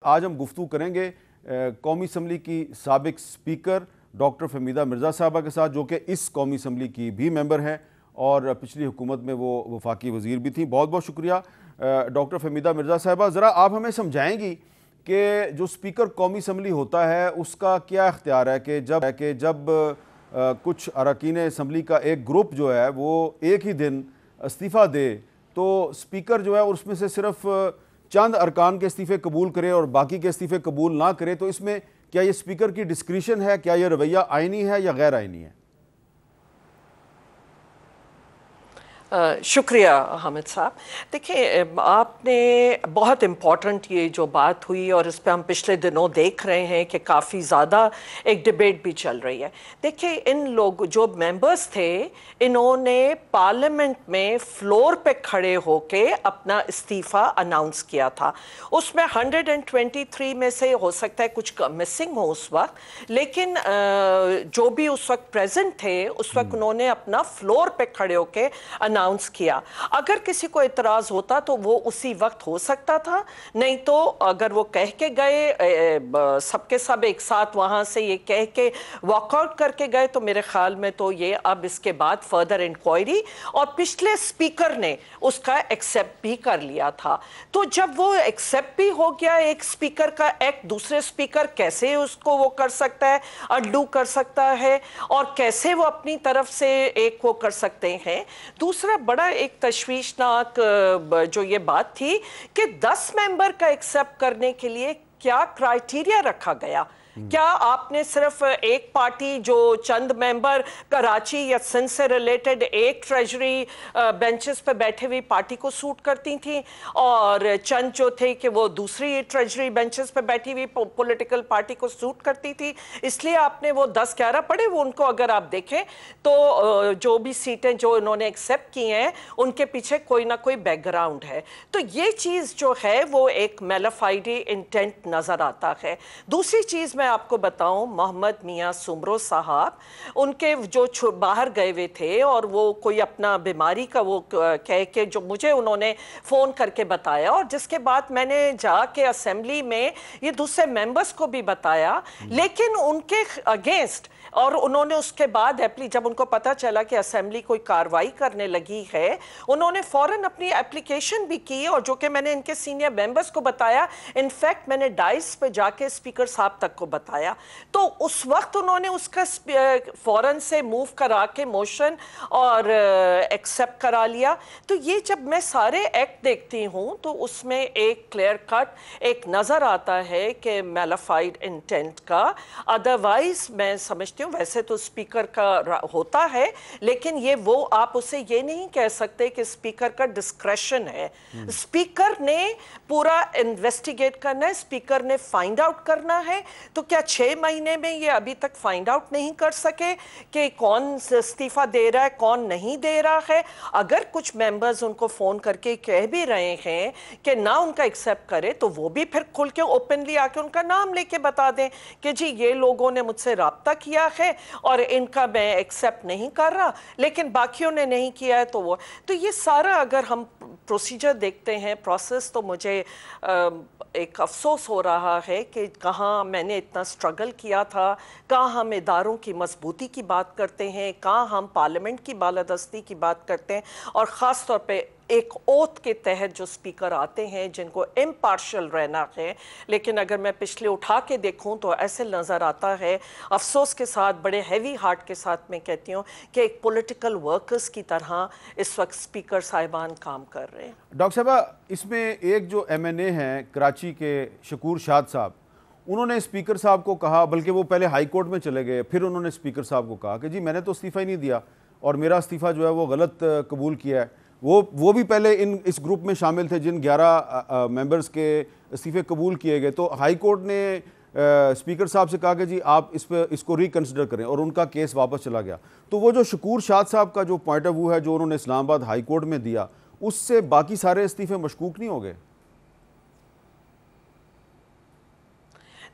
آج ہم گفتگو کریں گے قومی اسمبلی کی سابق سپیکر ڈاکٹر فہمیدہ مرزا صاحبہ کے ساتھ، جو کہ اس قومی اسمبلی کی بھی ممبر ہیں اور پچھلی حکومت میں وہ وفاقی وزیر بھی تھیں۔ بہت بہت شکریہ ڈاکٹر فہمیدہ مرزا صاحبہ۔ ذرا آپ ہمیں سمجھائیں گی کہ جو سپیکر قومی اسمبلی ہوتا ہے اس کا کیا اختیار ہے کہ جب کچھ اراکین اسمبلی کا ایک گروپ جو ہے وہ ایک ہی دن استعفیٰ دے تو سپیکر جو ہے اس میں سے صرف چند ارکان کے استعفے قبول کرے اور باقی کے استعفے قبول نہ کرے، تو اس میں کیا یہ سپیکر کی ڈسکریشن ہے، کیا یہ رویہ آئینی ہے یا غیر آئینی ہے؟ شکریہ حامد صاحب۔ دیکھیں، آپ نے بہت امپورٹنٹ یہ جو بات ہوئی اور اس پہ ہم پچھلے دنوں دیکھ رہے ہیں کہ کافی زیادہ ایک ڈیبیٹ بھی چل رہی ہے۔ دیکھیں، ان لوگ جو ممبرز تھے انہوں نے پارلیمنٹ میں فلور پہ کھڑے ہو کے اپنا استعفیٰ اناؤنس کیا تھا۔ اس میں 123 میں سے ہو سکتا ہے کچھ مسنگ ہو اس وقت، لیکن جو بھی اس وقت پریزنٹ تھے اس وقت انہوں نے اپنا فلور پہ کھڑے ہو کے اناؤنس کیا۔ اگر کسی کو اعتراض ہوتا تو وہ اسی وقت ہو سکتا تھا، نہیں تو اگر وہ کہہ کے گئے سب کے سب ایک ساتھ وہاں سے یہ کہہ کے واک آؤٹ کر کے گئے تو میرے خیال میں تو یہ اب اس کے بعد فردر انکوائری، اور پچھلے سپیکر نے اس کا ایکسیپٹ بھی کر لیا تھا۔ تو جب وہ ایکسیپٹ بھی ہو گیا ایک سپیکر کا ایکٹ، دوسرے سپیکر کیسے اس کو وہ کر سکتا ہے، اڈو کر سکتا ہے، اور کیسے وہ اپنی طرف سے ایک وہ کر سکتے ہیں۔ دوسرا بڑا ایک تشویشناک جو یہ بات تھی کہ 10 ممبر کا ایکسیپٹ کرنے کے لیے کیا کرائیٹیریا رکھا گیا؟ کیا آپ نے صرف ایک پارٹی جو چند ممبر کراچی یا سندھ سے ریلیٹڈ ایک ٹریجری بینچز پہ بیٹھے ہوئی پارٹی کو سوٹ کرتی تھیں، اور چند جو تھے کہ وہ دوسری ٹریجری بینچز پہ بیٹھی ہوئی پولیٹیکل پارٹی کو سوٹ کرتی تھی، اس لیے آپ نے وہ 10-11 پڑھے؟ وہ ان کو اگر آپ دیکھیں تو جو بھی سیٹیں جو انہوں نے ایکسیپٹ کی ہیں ان کے پیچھے کوئی نہ کوئی بیک گراؤنڈ ہے۔ تو یہ چیز جو ہے وہ ایک میلافائڈی انٹینٹ نظر آتا ہے۔ دوسری چیز میں آپ کو بتاؤں، محمد میاں سمرو صاحب ان کے جو باہر گئے ہوئے تھے اور وہ کوئی اپنا بیماری کا وہ کہہ کے جو مجھے انہوں نے فون کر کے بتایا، اور جس کے بعد میں نے جا کے اسمبلی میں یہ دوسرے ممبرز کو بھی بتایا، لیکن ان کے اگینسٹ، اور انہوں نے اس کے بعد جب ان کو پتا چلا کہ اسمبلی کوئی کاروائی کرنے لگی ہے انہوں نے فوراً اپنی اپلیکیشن بھی کی، اور جو کہ میں نے ان کے سینئر ممبرز کو بتایا، انفیکٹ میں نے ڈائس پہ جا کے اسپیکر صاحب تک کو بتایا، تو اس وقت انہوں نے اس کا فوراً سے موو کرا کے موشن اور ایکسیپٹ کرا لیا۔ تو یہ جب میں سارے ایکٹ دیکھتی ہوں تو اس میں ایک کلیئر کٹ ایک نظر آتا ہے کہ میلافائڈ انٹینٹ کا۔ ادروائز میں سمجھتی ہوں ویسے تو اسپیکر کا ہوتا ہے، لیکن یہ وہ آپ اسے یہ نہیں کہہ سکتے کہ اسپیکر کا ڈسکریشن ہے۔ اسپیکر نے پورا انویسٹیگیٹ کرنا ہے، اسپیکر نے فائنڈ آؤٹ کرنا ہے۔ تو کیا 6 مہینے میں یہ ابھی تک فائنڈ آؤٹ نہیں کر سکے کہ کون استعفیٰ دے رہا ہے کون نہیں دے رہا ہے؟ اگر کچھ ممبرز ان کو فون کر کے کہہ بھی رہے ہیں کہ نہ ان کا ایکسیپٹ کرے تو وہ بھی پھر کھل کے اوپنلی آ کے ان کا نام لے کے بتا دیں کہ جی یہ لوگوں نے مجھ سے رابطہ کیا ہے اور ان کا میں ایکسیپٹ نہیں کر رہا، لیکن باقیوں نے نہیں کیا ہے تو یہ سارا اگر ہم پروسیجر دیکھتے ہیں، پروسیس، تو مجھے ایک افسوس ہو رہا ہے کہ کہاں میں نے اتنا سٹرگل کیا تھا، کہاں ہم اداروں کی مضبوطی کی بات کرتے ہیں، کہاں ہم پارلیمنٹ کی بالادستی کی بات کرتے ہیں، اور خاص طور پہ ایک اوتھ کے تحت جو سپیکر آتے ہیں جن کو امپارشل رہنا ہے۔ لیکن اگر میں پچھلے اٹھا کے دیکھوں تو ایسے نظر آتا ہے، افسوس کے ساتھ بڑے ہیوی ہارٹ کے ساتھ میں کہتی ہوں کہ ایک پولیٹیکل ورکرز کی طرح اس وقت سپیکر صاحبان کام کر رہے ہیں۔ ڈاکٹر صاحبہ، اس میں ایک جو ایم این اے ہیں کراچی کے شکور شاد صاحب، انہوں نے اسپیکر صاحب کو کہا، بلکہ وہ پہلے ہائی کورٹ میں چلے گئے، پھر انہوں نے اسپیکر صاحب کو کہا کہ جی میں نے تو استعفیٰ ہی نہیں دیا اور میرا استعفیٰ جو ہے وہ غلط قبول کیا ہے۔ وہ بھی پہلے اس گروپ میں شامل تھے جن 11 ممبرز کے استعفے قبول کیے گئے، تو ہائی کورٹ نے اسپیکر صاحب سے کہا کہ جی آپ اس کو ریکنسیڈر کریں، اور ان کا کیس واپس چلا گیا۔ تو وہ جو شکور شاد صاحب کا جو پوائنٹ آف ویو ہے جو انہوں نے اسلام آباد ہائی کورٹ میں دیا، اس سے باقی سارے استعفے مشکوک نہیں ہو گئے؟